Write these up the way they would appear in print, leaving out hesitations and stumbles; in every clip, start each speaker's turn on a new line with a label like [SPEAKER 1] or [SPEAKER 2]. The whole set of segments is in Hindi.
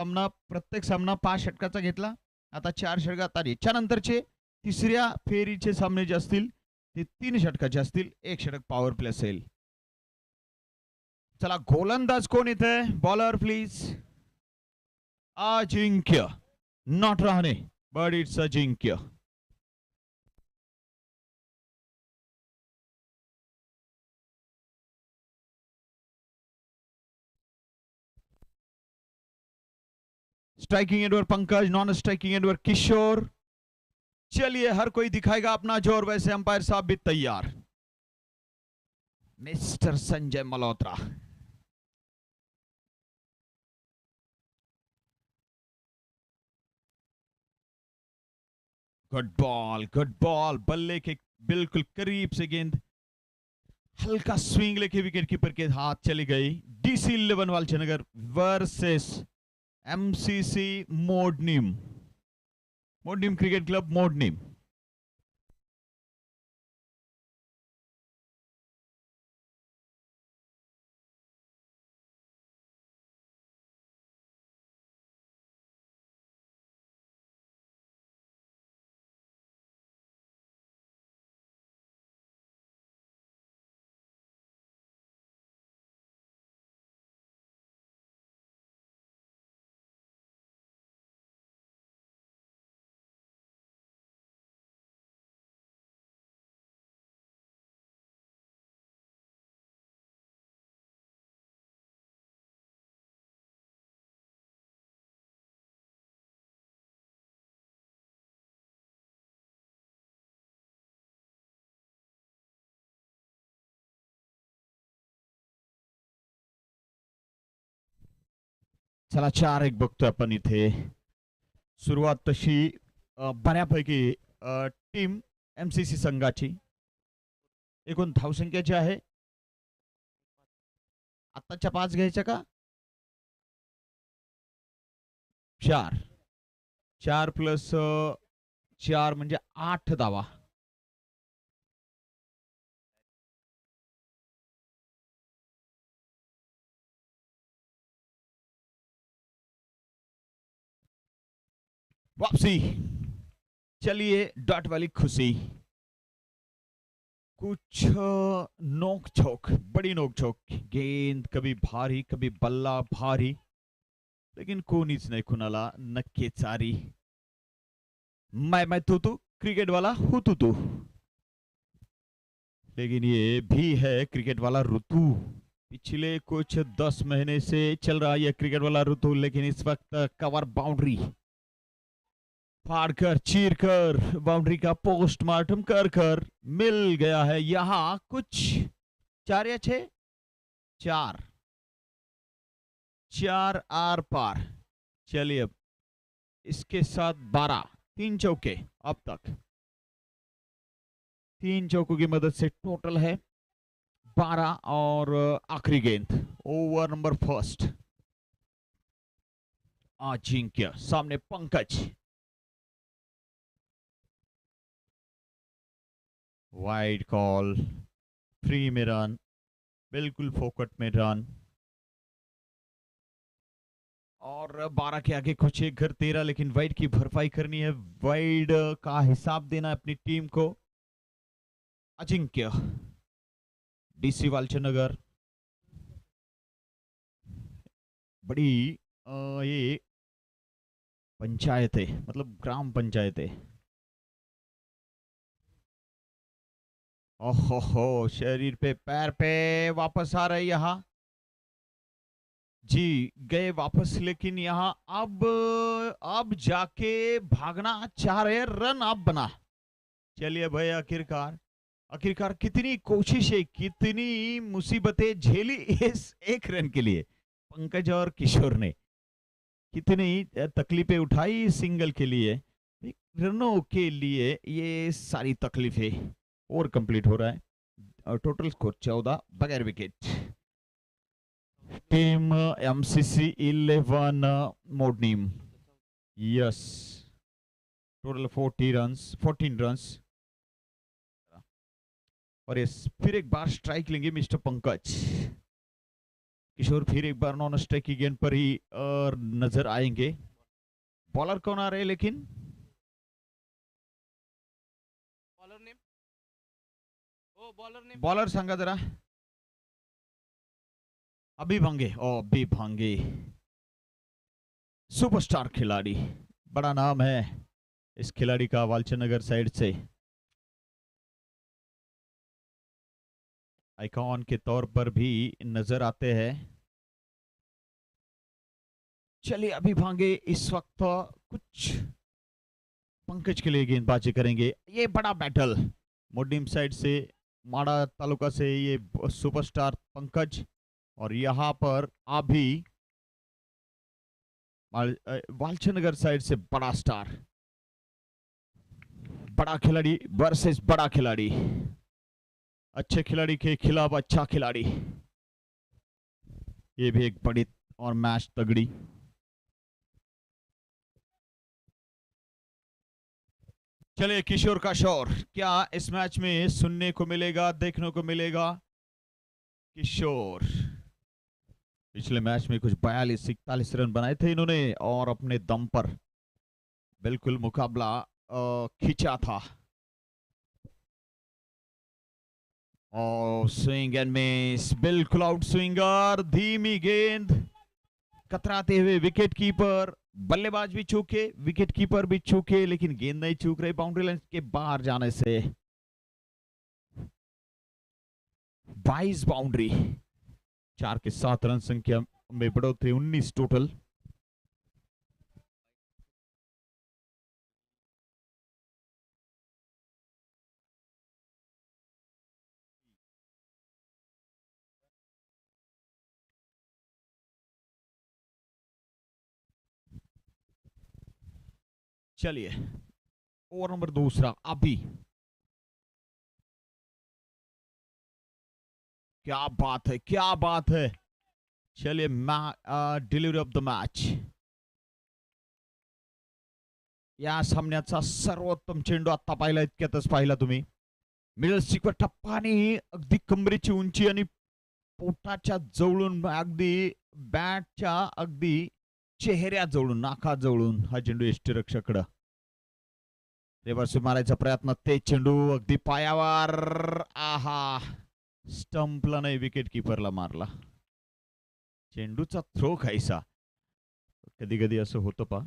[SPEAKER 1] सामना प्रत्येक सामना 5 षटकाचा घेतला. आता 4 षटकात आली. त्यानंतरचे तिसऱ्या फेरीचे सामने जे असतील ते 3 षटकाचे असतील. 1 षटक पॉवर प्ले असेल. चला गोलंदाज कोण इथे? Bowler please. Ajinkya. Not Rahane but it's Ajinkya. Striking and पर पंकज, नॉन स्ट्राइकिंग एंड पर किशोर. चलिए हर कोई दिखाएगा अपना जोर. वैसे अंपायर साहब भी तैयार. Mister Sanjay Malhotra. Good ball. बल्ले के बिल्कुल करीब से गेंद हल्का स्विंग लेके विकेट कीपर के हाथ चली गई. DC 11 Walchandnagar versus MCC Modnim. Modnim cricket club Modnim. चला 4-1 बघतोय आपण इथे. सुरुवात तशी बऱ्यापैकी टीम MCC संघाची. एकूण धावसंख्याची आहे आताच्या 5 घ्यायच्या का? 4 प्लस 4 म्हणजे 8 धावा. वापसी. चलिए डॉट वाली खुशी. कुछ नोक झोंक, बड़ी नोक झोंक. गेंद कभी भारी कभी बल्ला भारी, लेकिन कोणीच नाही कुणाला नक्की चारी. मैं तू क्रिकेट वाला हूं तू. लेकिन ये भी है क्रिकेट वाला ऋतु. पिछले कुछ 10 महीने से चल रहा है क्रिकेट वाला ऋतु, लेकिन इस वक्त कवर बाउंड्री फाड़कर चीरकर बाउंड्री का पोस्टमार्टम कर मिल गया है. यहां कुछ 4 या 6, 4 आर पार. चलिए अब इसके साथ 12, 3 चौके अब तक. 3 चौकों की मदद से टोटल है 12. और आखिरी गेंद ओवर नंबर फर्स्ट. अजिंक्य सामने पंकज. Wide call. फ्री में रन, बिल्कुल फोकट में रन. और 12 के आगे कुछ एक घर 13, लेकिन वाइड की भरपाई करनी है. वाइड का हिसाब देना है अपनी टीम को. अजिंक्य DC वालचनगर. बड़ी ये पंचायत है, मतलब ग्राम पंचायत है. ओहो, शरीर पे पैर पे वापस आ रहे यहाँ जी. गए वापस, लेकिन यहाँ अब जाके भागना चाह रहे. रन अब बना. चलिए भाई, आखिरकार कितनी कोशिशें, कितनी मुसीबतें झेली इस 1 रन के लिए. पंकज और किशोर ने कितनी तकलीफें उठाई सिंगल के लिए. रनों के लिए ये सारी तकलीफें और कंप्लीट हो रहा है. और टोटल स्कोर 14 बगैर wicket. Team MCC 11 Modnim. Yes, total 14 runs. और ये फिर एक बार स्ट्राइक लेंगे मिस्टर पंकज. किशोर फिर एक बार नॉन स्ट्राइक की गेंद पर ही नजर आएंगे। बॉलर कौन आ रहे हैं लेकिन? बॉलर सांगा जरा। अभी भांगे सुपरस्टार खिलाड़ी, बड़ा नाम है इस खिलाड़ी का वालचनगर साइड से। आइकॉन के तौर पर भी नजर आते हैं। चलिए अभी भांगे इस वक्त कुछ पंकज के लिए गेंदबाजी करेंगे। ये बड़ा बैटल मोडिम साइड से, माड़ा तालुका से ये सुपरस्टार पंकज, और यहाँ पर अभी वालचनगर साइड से बड़ा स्टार, बड़ा खिलाड़ी वर्सेस बड़ा खिलाड़ी, अच्छे खिलाड़ी के खिलाफ अच्छा खिलाड़ी। ये भी एक बड़ी और मैच तगड़ी। चलिए किशोर का शोर क्या इस मैच में सुनने को मिलेगा, देखने को मिलेगा? किशोर पिछले मैच में कुछ 42-41 रन बनाए थे इन्होंने और अपने दम पर बिल्कुल मुकाबला खींचा था। और स्विंग एंड मिस, बिल्कुल आउट स्विंगर, धीमी गेंद, कतराते हुए विकेट कीपर, बल्लेबाज भी चूके, विकेट कीपर भी चूके, लेकिन गेंद नहीं चूक रही बाउंड्री लाइन के बाहर जाने से। 22 बाउंड्री, 4 के 7 रन संख्या में बढ़ोतरी, 19 टोटल। चलिए ओवर नंबर दूसरा अभी। क्या बात है, क्या बात है। चलिए डिलिव्हरी ऑफ द मॅच, या सामन्याचा सर्वोत्तम चेंडू आता पाहिला, इतक्यातच पाहिला तुम्ही। मिडल स्टिकवर टप्पा आणि अगदी कमरेची उंची आणि पोटाच्या जवळून, अगदी बॅटच्या अगदी चेहऱ्या जवळून, नाका जवळून हा चेंडू यष्टीरक्षकाकडे रिव्हर्स मारायचा प्रयत्न, ते चेंडू अगदी पायावर, आहा, स्टंपला नाही, विकेट कीपरला मारला। चेंडूचा थ्रो खायचा, कधी कधी असं होतं पा।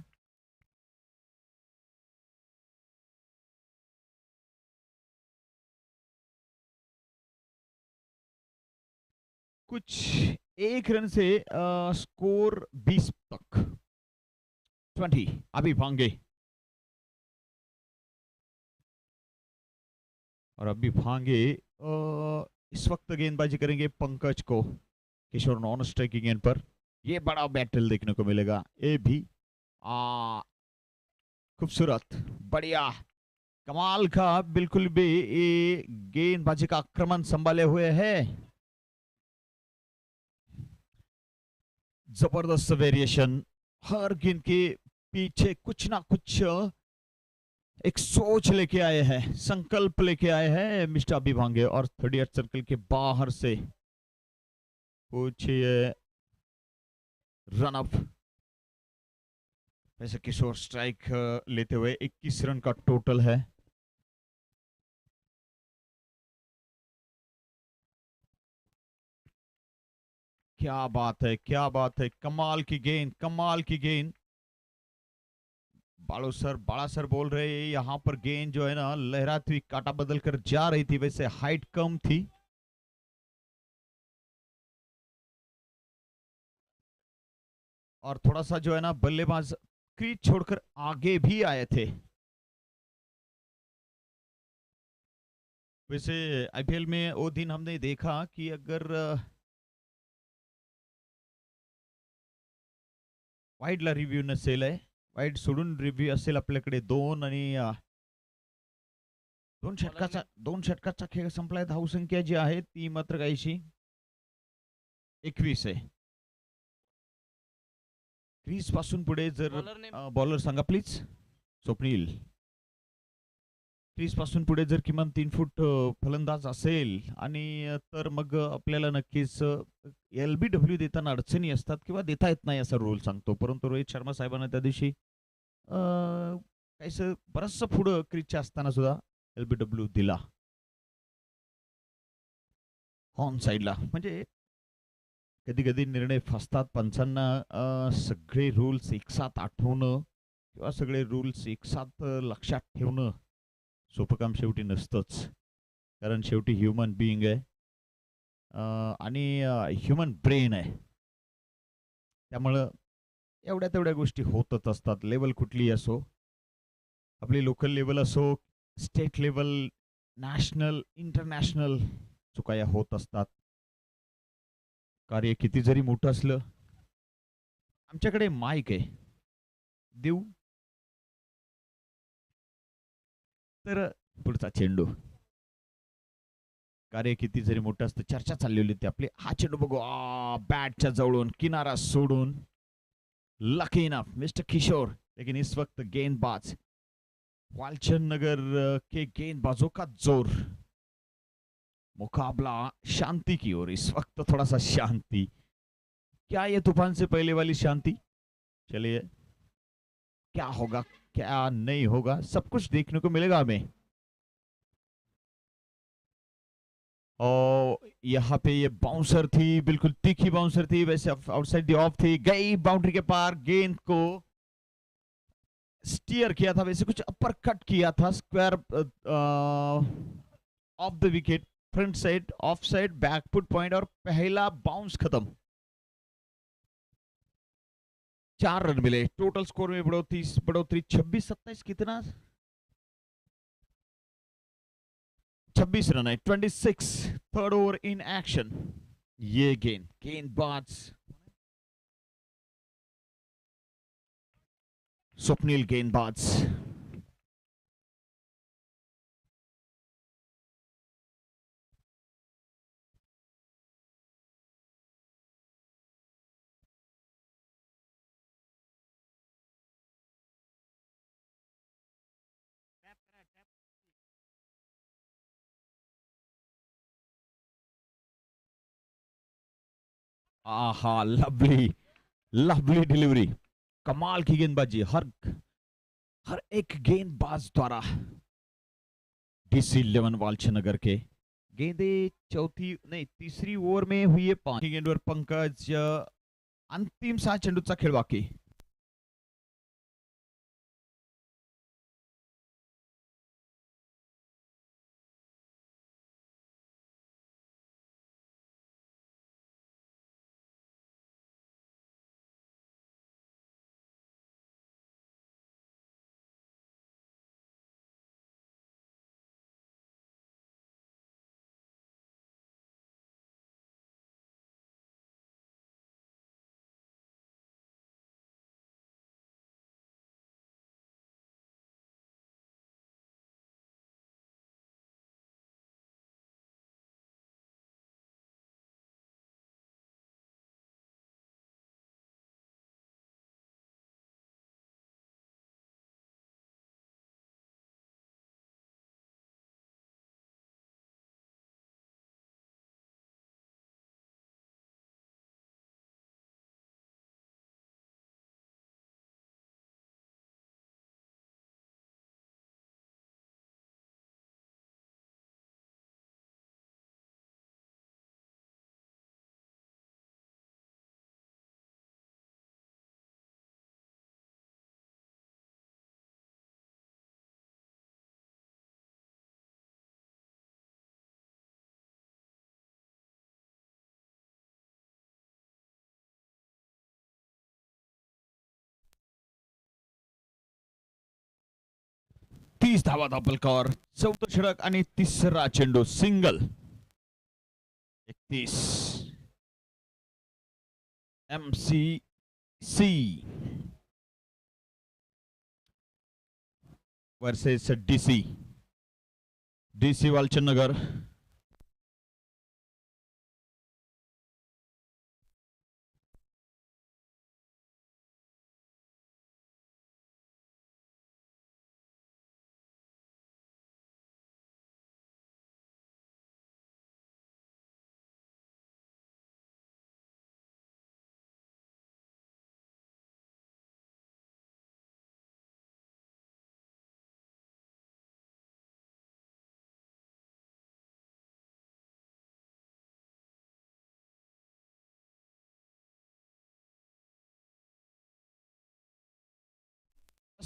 [SPEAKER 1] कुछ 1 रन से स्कोर 20 तक, 20 अभी भांगे। और अभी भांगे इस वक्त गेंदबाजी करेंगे पंकज को, किशोर नॉन स्ट्राइक की गेंद पर। ये बड़ा बैटल देखने को मिलेगा, ये भी खूबसूरत, बढ़िया, कमाल का, बिल्कुल भी ये गेंदबाजी का आक्रमण संभाले हुए है। जबरदस्त वेरिएशन, हर गेंद के पीछे कुछ ना कुछ एक सोच लेके आए हैं, संकल्प लेके आए हैं मिस्टर अभी भांगे। और 38 सर्कल के बाहर से कुछ रन अप, वैसे किशोर स्ट्राइक लेते हुए 21 रन का टोटल है। क्या बात है, क्या बात है, कमाल की गेंद, कमाल की गेंद। बाला सर बोल रहे हैं यहाँ पर गेंद जो है ना लहराती हुई काटा बदल कर जा रही थी, वैसे हाइट कम थी। और थोड़ा सा जो है ना बल्लेबाज क्रीज छोड़कर आगे भी आए थे। वैसे आईपीएल में वो दिन हमने देखा कि अगर वाईडला रिव्ह्यू नसेल आहे, वाईड सोडून रिव्ह्यू असेल आपल्याकडे 2 आणि 2 षटकाचा खेळ संपलाय, धावसंख्या जी आहे ती मात्र काहीशी 21 आहे। क्रीज पासून पुढे जर bowler Sanga please. Swapnil crease पासून पुढे जर किमान 3 फूट फलंदाज असेल आणि तर मग आपल्याला नक्कीच LBW देताना अडचणी असतात किंवा देता येत नाही असा रूल सांगतो. परंतु रोहित शर्मा साहेबांना त्या दिवशी काहीसं बरचसं पुढं क्रीजच्या असताना सुद्धा LBW दिला. ऑन साईडला म्हणजे कधी कधी निर्णय फसतात पंचांना सगळे रूल्स एकसाथ आठवणं किंवा सगळे रूल्स एकसाथ लक्षात ठेवणं सोपं काम शेवटी नसतंच. कारण शेवटी ह्युमन बिईंग आहे आणि ह्युमन ब्रेन आहे. त्यामुळं एवढ्या तेवढ्या गोष्टी होतच असतात. लेवल कुठलीही असो, आपली लोकल लेवल असो, स्टेट लेवल, नॅशनल, इंटरनॅशनल चुका या होत असतात. कार्य किती जरी मोठं असलं, आमच्याकडे माईक आहे, देऊ तर पुढचा चेंडू. कार्य किती जरी मोठं असतं, चर्चा चाललेली होती आपली. हा चेंडू बघू, बॅटच्या जवळून किनारा सोडून लकी इनफ मिस्टर किशोर, लेकिन इस वक्त गेंदबाज वालचंद नगर के गेंदबाजों का जोर, मुकाबला शांति की ओर. इस वक्त थोड़ा सा शांति. क्या ये तूफान से पहले वाली शांति? चलिए, क्या होगा क्या नहीं होगा सब कुछ देखने को मिलेगा हमें. और यहाँ पे ये बाउंसर थी, बिल्कुल तीखी बाउंसर थी, वैसे आउटसाइड दी ऑफ थी, गई बाउंड्री के पार, गेंद को स्टीयर किया था, वैसे कुछ अपर कट किया था, square off the wicket, front side, off side, back foot point और पहला बाउंस खत्म. 4 रन मिले. टोटल स्कोर में बढ़ोतरी 26-27 कितना 26 रन है. 26 थर्ड ओवर इन एक्शन. ये गेंदबाज स्वप्निल गेंदबाज. आहा, लवली लवली डिलीवरी. कमाल की गेंदबाजी हर हर एक गेंदबाज द्वारा. DC11 वालचनगर के गेंदे चौथी नहीं तीसरी ओव्हर में हुई है 5 गेंदवर पंकज. अंतिम 6 चेंडूचा खेळ बाकी. तीस धावा धापलकर. चौथं षटक आणि तिसरा चेंडू single. 31 MCC versus DC Walchand Nagar.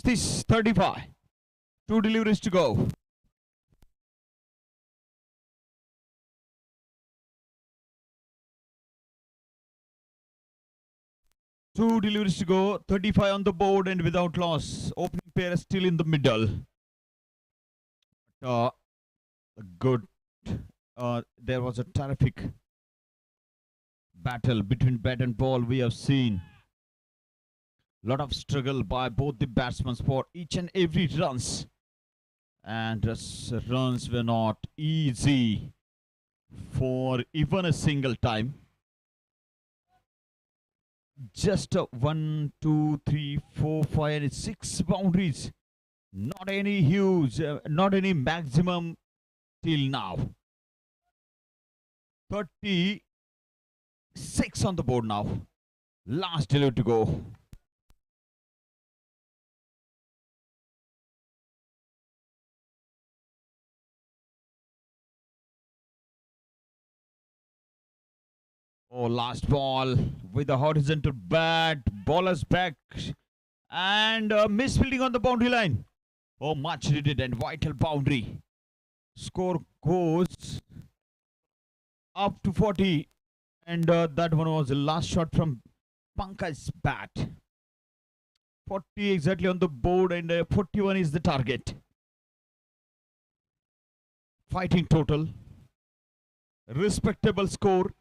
[SPEAKER 1] This 35. 2 deliveries to go. Two deliveries to go. 35 on the board and without loss. Opening pair is still in the middle. Good. There was a terrific battle between bat and ball we have seen. Lot of struggle by both the batsmen for each and every runs. And runs were not easy for even a single time. Just 1, 2, 3, 4, 5, and 6 boundaries. Not any huge, not any maximum till now. 36 on the board now. Last delivery to go. Oh, last ball with the horizontal bat. Bowler's back. And misfielding on the boundary line. Oh, much needed and vital boundary. Score goes up to 40. And that one was the last shot from Pankaj's bat. 40 exactly on the board and 41 is the target. Fighting total. Respectable score.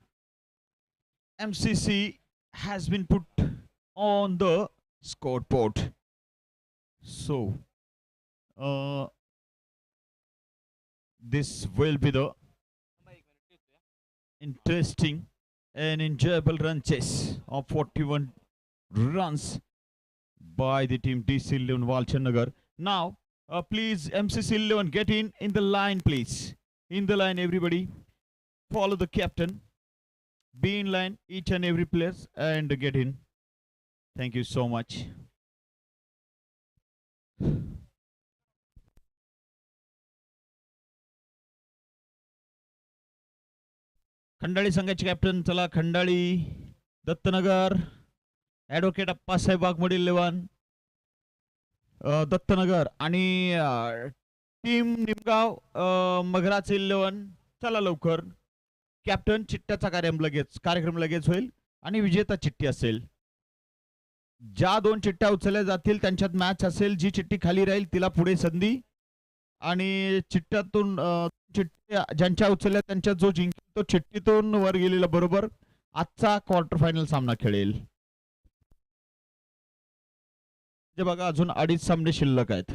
[SPEAKER 1] MCC has been put on the scoreboard. So, this will be the interesting and enjoyable run chase of 41 runs by the team DC 11 Walchandnagar. Now, please MCC 11 get in the line, please. In the line, everybody. Follow the captain. Be in line, each and every place, and get in. Thank you so much. Khandali संघाचे कॅप्टन चला खंडाळी दत्तनगर ॲडव्होकेट अप्पासाहेब वाघमोडी 11 दत्तनगर आणि टीम निमगाव मगराचे 11 चला लवकर कॅप्टन चिट्ट्याचा कार्यक्रम लगेच होईल आणि विजेता चिठ्ठी असेल ज्या 2 चिठ्ठ्या उचलल्या जातील त्यांच्यात मॅच असेल जी चिठ्ठी खाली राहील तिला पुढे संधी आणि चिठ्ठ्यातून चिठ्ठ्या ज्यांच्या उचलल्या त्यांच्यात जो जिंकेल तो चिठ्ठीतून वर गेलेला बरोबर आजचा क्वार्टर फायनल सामना खेळेल जे बघा अजून 2.5 सामने शिल्लक आहेत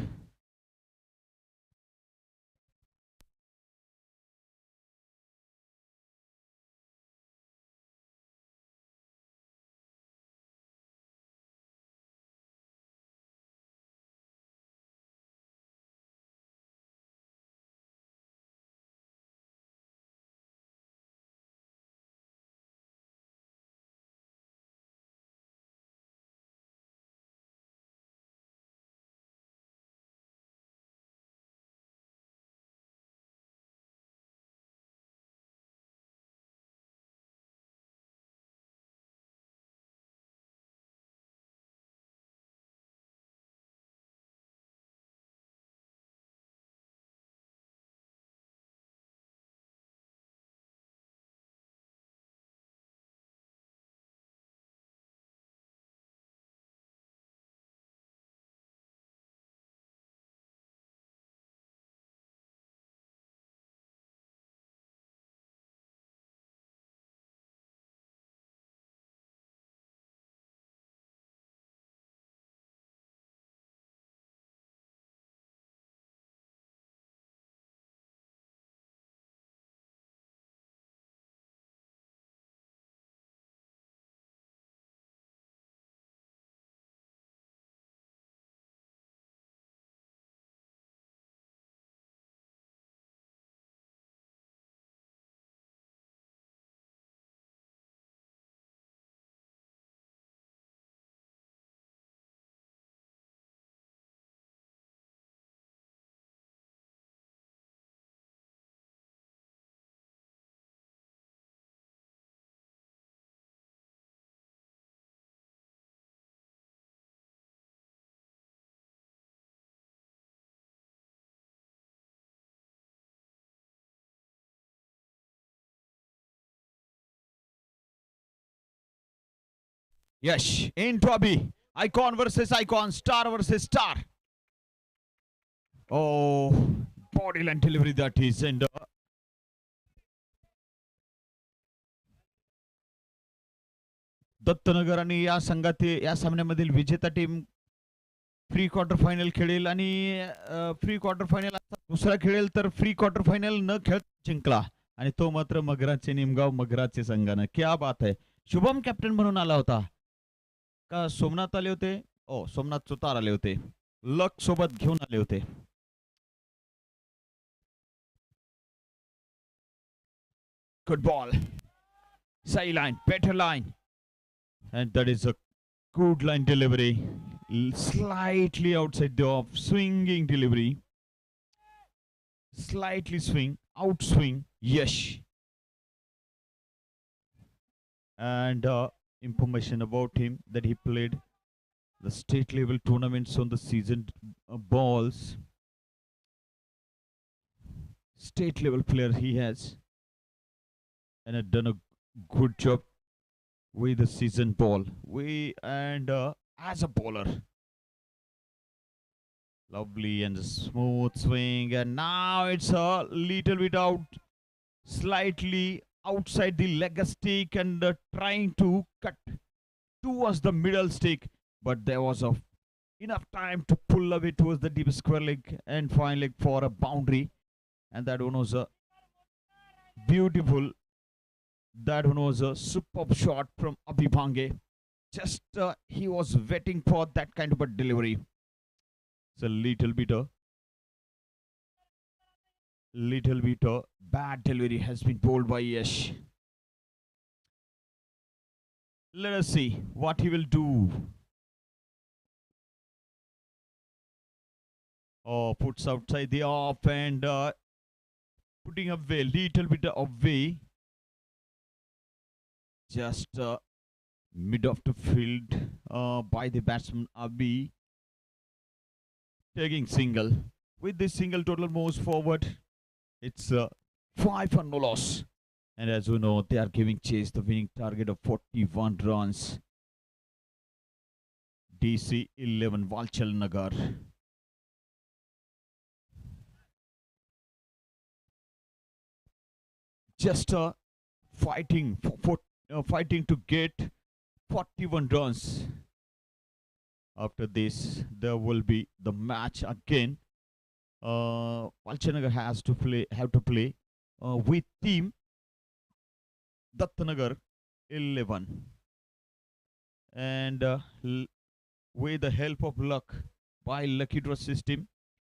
[SPEAKER 1] Yes, into Abhi. Icon versus icon, star versus star. Oh, body line delivery that is. And Dattanagar आणि या संघातील या सामन्यामधील विजेता टीम प्री क्वार्टर फायनल खेळेल आणि प्री क्वार्टर फायनल दुसरा खेळेल तर प्री क्वार्टर फायनल न खेळ जिंकला आणि तो मात्र मगराचे निमगाव मगराचे संघानं. क्या बात आहे. शुभम कॅप्टन म्हणून आला होता का सोमनाथ आले होते? ओ सोमनाथ सुतार आले होते, लक सोबत घेऊन आले होते. गुड बॉल, सही line, better line, and that is a good line delivery, slightly outside the off, swinging delivery, slightly swing, out swing, yes. And information about him that he played the state level tournaments on the season balls. State level player he has, and had done a good job with the season ball. As a bowler, lovely and smooth swing, and now it's a little bit out, slightly outside the leg stick, and trying to cut towards the middle stick, but there was enough time to pull away towards the deep square leg and fine leg for a boundary, and that one was a beautiful. That one was a superb shot from Abhi Bhange. Just he was waiting for that kind of a delivery. It's a little bit bad delivery has been bowled by Yash. Let us see what he will do. Oh, puts outside the off and putting away, little bit away. Just mid of the field by the batsman Abhi. Taking single. With this single, total moves forward. It's 5 for no loss. And as we know, they are giving chase the winning target of 41 runs. DC 11 Walchal Nagar. Just fighting fighting to get 41 runs. After this, there will be the match again. Walchal Nagar have to play with team Dattanagar 11, and with the help of luck by lucky draw system,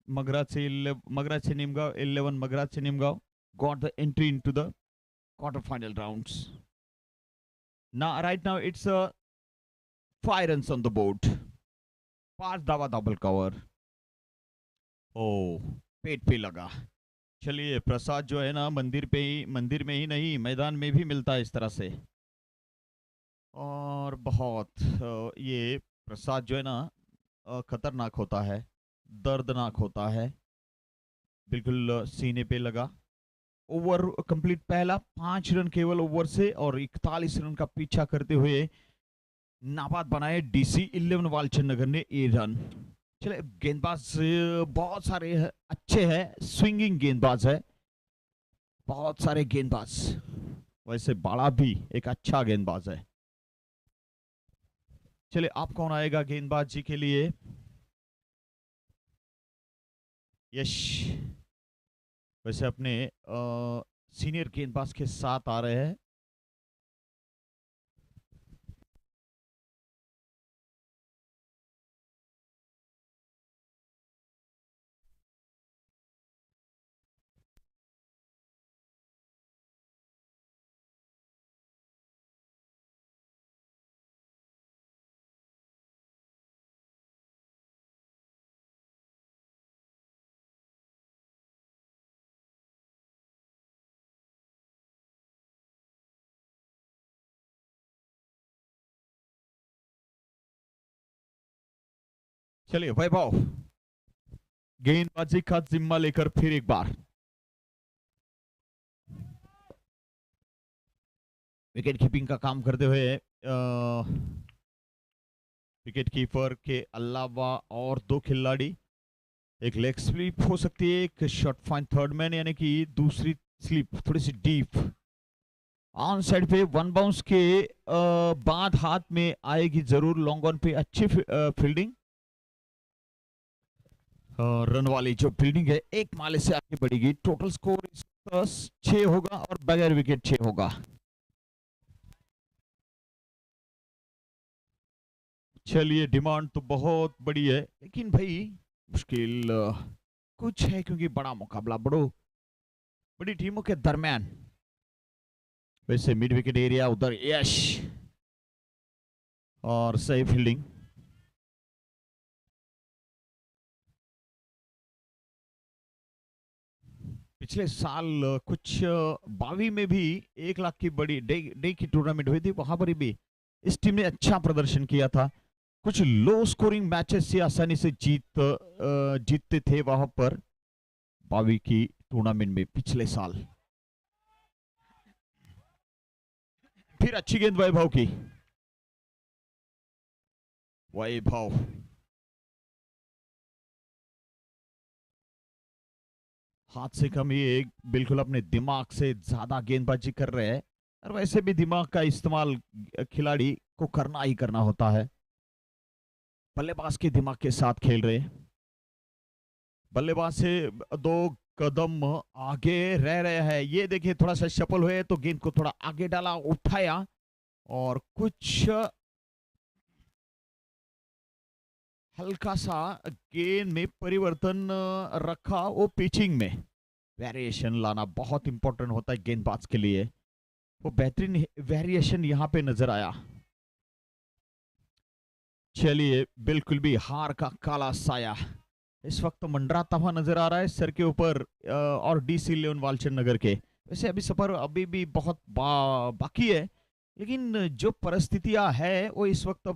[SPEAKER 1] Magrache Nimgaon 11 Magrache Nimgaon got the entry into the quarter-final rounds. Now, right now, it's 5 runs on the board. 5 दावा डबल कवर. ओ पेट पे लगा. चलिए, प्रसाद जो है ना मंदिर में ही नहीं मैदान में भी मिलता है इस तरह से. और बहुत ये प्रसाद जो है ना खतरनाक होता है, दर्दनाक होता है. बिल्कुल सीने पे लगा. ओवर कंप्लीट पहला 5 रन केवल ओवर से और 41 रन का पीछा करते हुए नाबाद बनाए DC 11 वालचंद नगर ने 8 रन. चले, गेंदबाज बहुत सारे अच्छे हैं, स्विंगिंग गेंदबाज है, बहुत सारे गेंदबाज. वैसे बड़ा भी एक अच्छा गेंदबाज है. चले, आप कौन आएगा गेंदबाज जी के लिए? यश वैसे अपने सीनियर गेंदबाज के साथ आ रहे हैं. चलिए वैभव गेंदबाजी का जिम्मा लेकर फिर एक बार. विकेट कीपिंग का काम करते हुए विकेट कीपर के अलावा और 2 खिलाड़ी, एक लेग स्लिप हो सकती है, एक शॉट फाइन थर्ड मैन, यानी कि दूसरी स्लिप थोड़ी सी डीप ऑन साइड पे 1 बाउंस के बाद हाथ में आएगी जरूर। लॉन्ग ऑन पे अच्छी फील्डिंग, रन वाली जो फील्डिंग है 1 माले से आगे बढ़ेगी। टोटल स्कोर 6 होगा और बगैर विकेट 6 होगा। चलिए, डिमांड तो बहुत बड़ी है, लेकिन भाई मुश्किल कुछ है, क्योंकि बड़ा मुकाबला बड़ी टीमों के दरमियान। वैसे मिड विकेट एरिया उधर यश और सही फील्डिंग। पिछले साल कुछ 22 में भी 1 लाख की बड़ी डे की टूर्नामेंट हुई थी, वहां पर भी इस टीम ने अच्छा प्रदर्शन किया था। कुछ लो स्कोरिंग मैचेस से आसानी से जीतते थे वहां पर 22 की टूर्नामेंट में पिछले साल। फिर अच्छी गेंद वैभव की, वैभव हाथ से कम, ये बिल्कुल अपने दिमाग से ज्यादा गेंदबाजी कर रहे हैं, और वैसे भी दिमाग का इस्तेमाल खिलाड़ी को करना ही करना होता है। बल्लेबाज के दिमाग के साथ खेल रहे, बल्लेबाज से 2 कदम आगे रह रहे हैं। ये देखिए, थोड़ा सा शफल हुए तो गेंद को थोड़ा आगे डाला, उठाया और कुछ हल्का सा गेंद में परिवर्तन रखा। वो पिचिंग में वेरिएशन लाना बहुत इंपॉर्टेंट होता है गेंदबाज के लिए। वो बेहतरीन वेरिएशन यहां पे नजर आया। चलिए, बिल्कुल भी हार का काला साया इस वक्त मंडराता हुआ नजर आ रहा है सर के ऊपर और DC लेवन वालचंद नगर के। वैसे अभी सफर अभी भी बहुत बाकी है, लेकिन जो परिस्थितियां है वो इस वक्त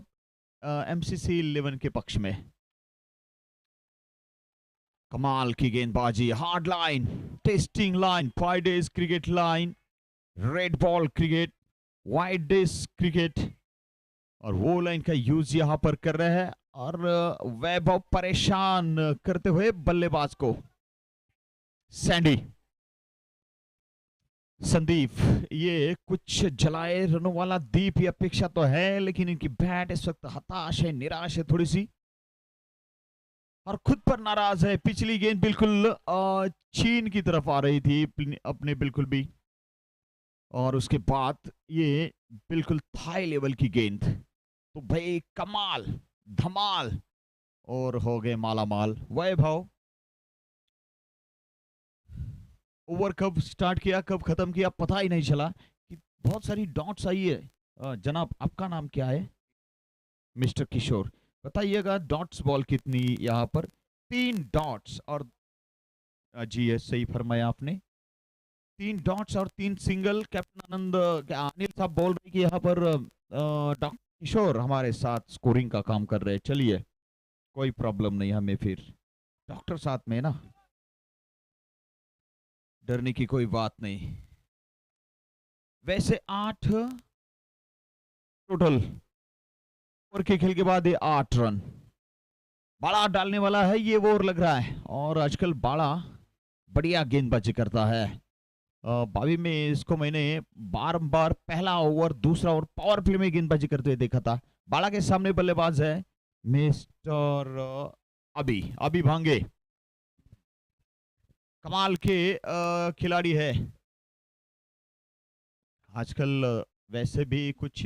[SPEAKER 1] MCC 11 के पक्ष में। कमाल की गेंदबाजी, hard line, testing line, 5 days cricket line, red ball cricket, white days cricket, और वो लाइन का यूज यहां पर कर रहे हैं, और वैभव परेशान करते हुए बल्लेबाज को। संदीप, ये कुछ जलाए रनों वाला दीप की अपेक्षा तो है, लेकिन इनकी बैट इस वक्त हताश है, निराश है थोड़ी सी, और खुद पर नाराज है। पिछली गेंद बिल्कुल चीन की तरफ आ रही थी अपने बिल्कुल भी, और उसके बाद ये बिल्कुल थाई लेवल की गेंद। तो भाई कमाल, धमाल, और हो गए माला माल। वैभव ओवर कब स्टार्ट किया कब खत्म किया पता ही नहीं चला, कि बहुत सारी डॉट्स आई है। जनाब, आपका नाम क्या है? मिस्टर किशोर, बताइएगा डॉट्स बॉल कितनी यहाँ पर? 3 डॉट्स, और जी ये सही फरमाया आपने, 3 डॉट्स और 3 सिंगल। कैप्टन आनंद अनिल साहब बोल रहे कि यहाँ पर डॉक्टर किशोर हमारे साथ स्कोरिंग का काम कर रहे हैं। चलिए, कोई प्रॉब्लम नहीं, हमें फिर डॉक्टर साथ में ना, डरने की कोई बात नहीं। वैसे 8 टोटल ओवर के खेल के बाद ये 8 रन बाड़ा डालने वाला है, ये ओवर लग रहा है। और आजकल बाड़ा बढ़िया गेंदबाजी करता है। 22 में इसको मैंने बार पहला ओवर, दूसरा ओवर पावर प्ले में गेंदबाजी करते हुए देखा था। बाड़ा के सामने बल्लेबाज है मिस्टर अभी भांगे, कमाल के खिलाड़ी है। आजकल वैसे भी कुछ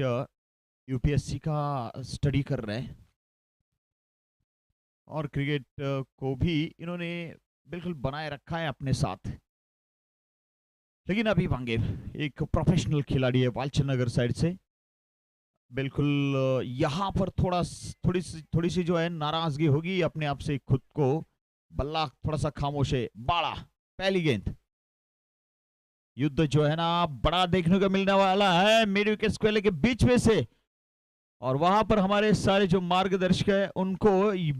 [SPEAKER 1] UPSC का स्टडी कर रहे हैं, और क्रिकेट को भी इन्होंने बिल्कुल बनाए रखा है अपने साथ। लेकिन अभी भांगे एक प्रोफेशनल खिलाड़ी है वालचंद नगर साइड से। बिल्कुल यहाँ पर थोड़ी सी जो है नाराजगी होगी अपने आप से खुद को। बल्ला थोड़ा सा खामोश है। बाड़ा, पहली गेंद, युद्ध जो है ना बड़ा देखने को मिलने वाला है मिड विकेट स्क्वायर के बीच में से, और वहां पर हमारे सारे जो मार्गदर्शक है उनको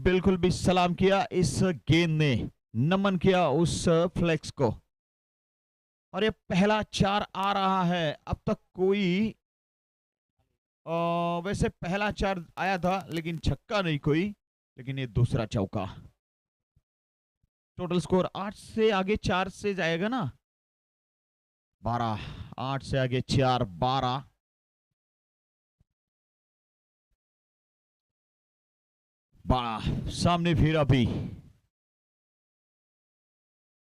[SPEAKER 1] बिल्कुल भी सलाम किया इस गेंद ने, नमन किया उस फ्लेक्स को। और ये पहला 4 आ रहा है। अब तक कोई वैसे पहला चार आया था लेकिन छक्का नहीं कोई, लेकिन ये दूसरा चौका। टोटल स्कोर 8 से आगे 4 से जाएगा ना, 12। 8 से आगे 4, 12। सामने फिर अभी,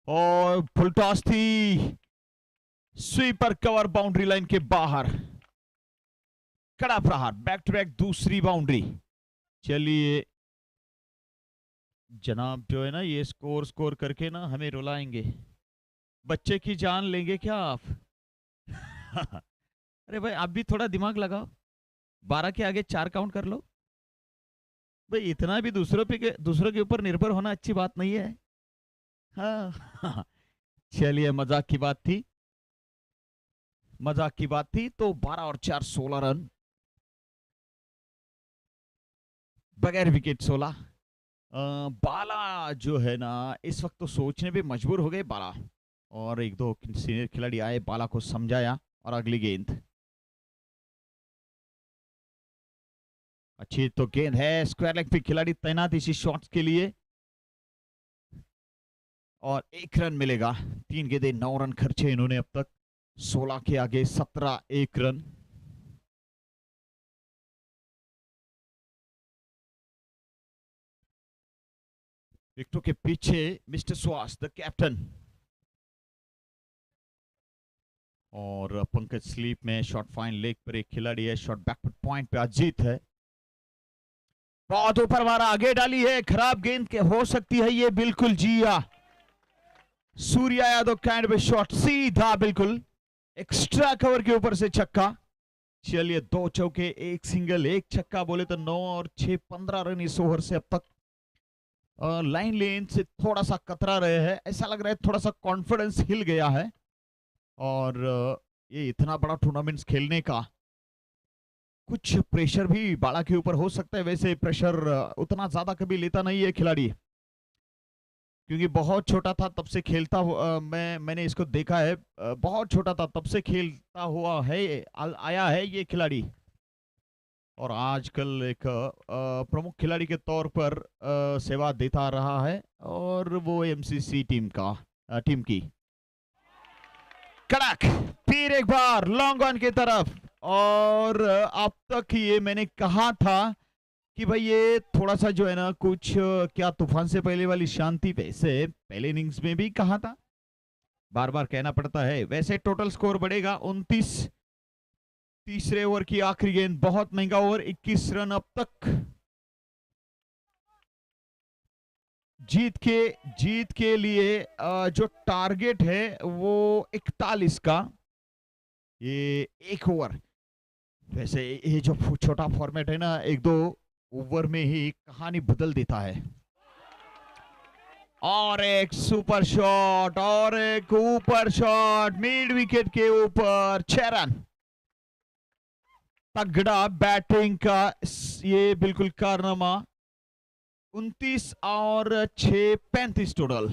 [SPEAKER 1] और फुल टॉस थी, स्वीपर कवर बाउंड्री लाइन के बाहर। कड़ा प्रहार, बैक टू बैक दूसरी बाउंड्री। चलिए जनाब, जो है ना ये स्कोर करके ना हमें रुलाएंगे। बच्चे की जान लेंगे क्या आप? अरे भाई आप भी थोड़ा दिमाग लगाओ, 12 के आगे 4 काउंट कर लो भाई। इतना भी दूसरों के ऊपर निर्भर होना अच्छी बात नहीं है। हाँ। चलिए मजाक की बात थी, मजाक की बात थी। तो 12 और 4, 16 रन, बगैर विकेट 16। बाला जो है ना इस वक्त तो सोचने पे मजबूर हो गए बाला, और एक दो सीनियर खिलाड़ी आए, बाला को समझाया, और अगली गेंद अच्छी तो गेंद है। स्क्वायर लेग पे खिलाड़ी तैनात इसी शॉट्स के लिए, और 1 रन मिलेगा। 3 गेंदे 9 रन खर्चे इन्होंने अब तक। 16 के आगे 17, 1 रन। विकेटों के पीछे मिस्टर स्वास द कैप्टन, और पंकज स्लीप में शॉट फाइन लेग पर एक खिलाड़ी है। शॉट बैकवर्ड पॉइंट पे अजीत है, बहुत ऊपर मारा, आगे डाली है, खराब गेंद के हो सकती है ये, बिल्कुल जिया। सूर्या यादव कैंड पे शॉट सीधा बिल्कुल एक्स्ट्रा कवर के ऊपर से छक्का। चलिए 2 चौके 1 सिंगल 1 छक्का, बोले तो 9 और 6, 15 रन इस ओवर से अब तक। लाइन लेन से थोड़ा सा कतरा रहे हैं, ऐसा लग रहा है थोड़ा सा कॉन्फिडेंस हिल गया है। और ये इतना बड़ा टूर्नामेंट खेलने का कुछ प्रेशर भी बाला के ऊपर हो सकता है। वैसे प्रेशर उतना ज्यादा कभी लेता नहीं है खिलाड़ी, क्योंकि बहुत छोटा था तब से खेलता हुआ, मैंने इसको देखा है, बहुत छोटा था तब से खेलता हुआ है, आया है ये खिलाड़ी। और आजकल एक प्रमुख खिलाड़ी के तौर पर सेवा देता रहा है, और वो एमसीसी टीम की। कड़क, फिर एक बार लॉन्ग ऑन की तरफ, और अब तक ये मैंने कहा था कि भाई ये थोड़ा सा जो है ना कुछ क्या तूफान से पहले वाली शांति, वैसे पहले इनिंग्स में भी कहा था, बार बार कहना पड़ता है। वैसे टोटल स्कोर बढ़ेगा 29। तीसरे ओवर की आखिरी गेंद, बहुत महंगा ओवर, 21 रन अब तक। जीत के लिए जो टारगेट है वो 41 का, ये 1 ओवर। वैसे ये जो छोटा फॉर्मेट है ना, 1-2 ओवर में ही कहानी बदल देता है। और एक सुपर शॉट, और एक ऊपर शॉट, मिड विकेट के ऊपर, 6 रन। तगड़ा बैटिंग का ये बिल्कुल कारनामा। 29 और 6, 35 टोटल।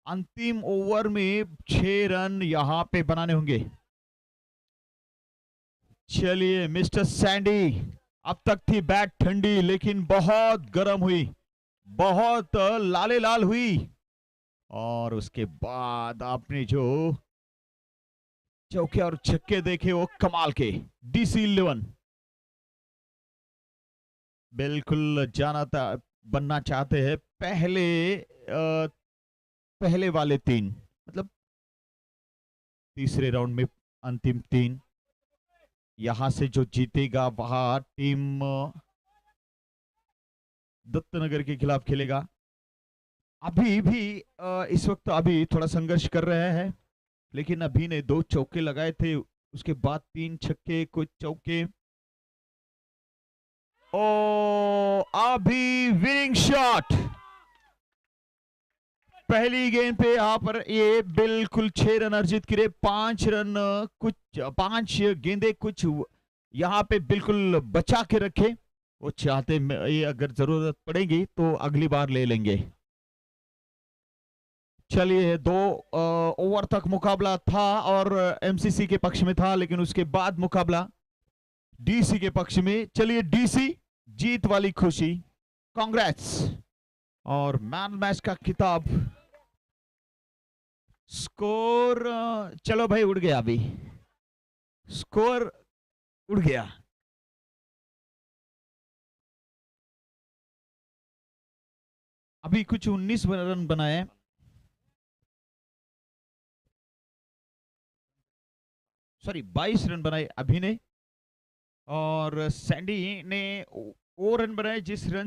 [SPEAKER 1] अंतिम ओवर में 6 रन यहां पे बनाने होंगे। चलिए मिस्टर सैंडी, अब तक थी बैट ठंडी, लेकिन बहुत गर्म हुई, बहुत लाले लाल हुई, और उसके बाद आपने जो चौके और छक्के देखे वो कमाल के। DC 11 बिल्कुल बनना चाहते हैं पहले वाले 3, मतलब तीसरे राउंड में अंतिम 3। यहां से जो जीतेगा वहां टीम दत्तनगर के खिलाफ खेलेगा। अभी भी इस वक्त अभी थोड़ा संघर्ष कर रहे हैं, लेकिन अभी ने 2 चौके लगाए थे, उसके बाद 3 छक्के, कुछ चौके। ओ अभी विनिंग शॉट, पहली गेंद पे यहां पर ये बिल्कुल 6 रन अर्जित करे। 5 रन, कुछ 5 गेंदे कुछ यहां पे बिल्कुल बचा के रखे। वो चाहते ये अगर जरूरत पड़ेगी तो अगली बार ले लेंगे। चलिए 2 ओवर तक मुकाबला था और एमसीसी के पक्ष में था, लेकिन उसके बाद मुकाबला डीसी के पक्ष में। चलिए डीसी जीत वाली खुशी, कांग्रेट्स। और मैन मैच का खिताब, स्कोर, चलो भाई उड़ गया, अभी स्कोर उड़ गया। अभी कुछ 19 रन बनाए, सॉरी 22 रन बनाए अभी ने, और सैंडी ने वो रन बनाए जिस रन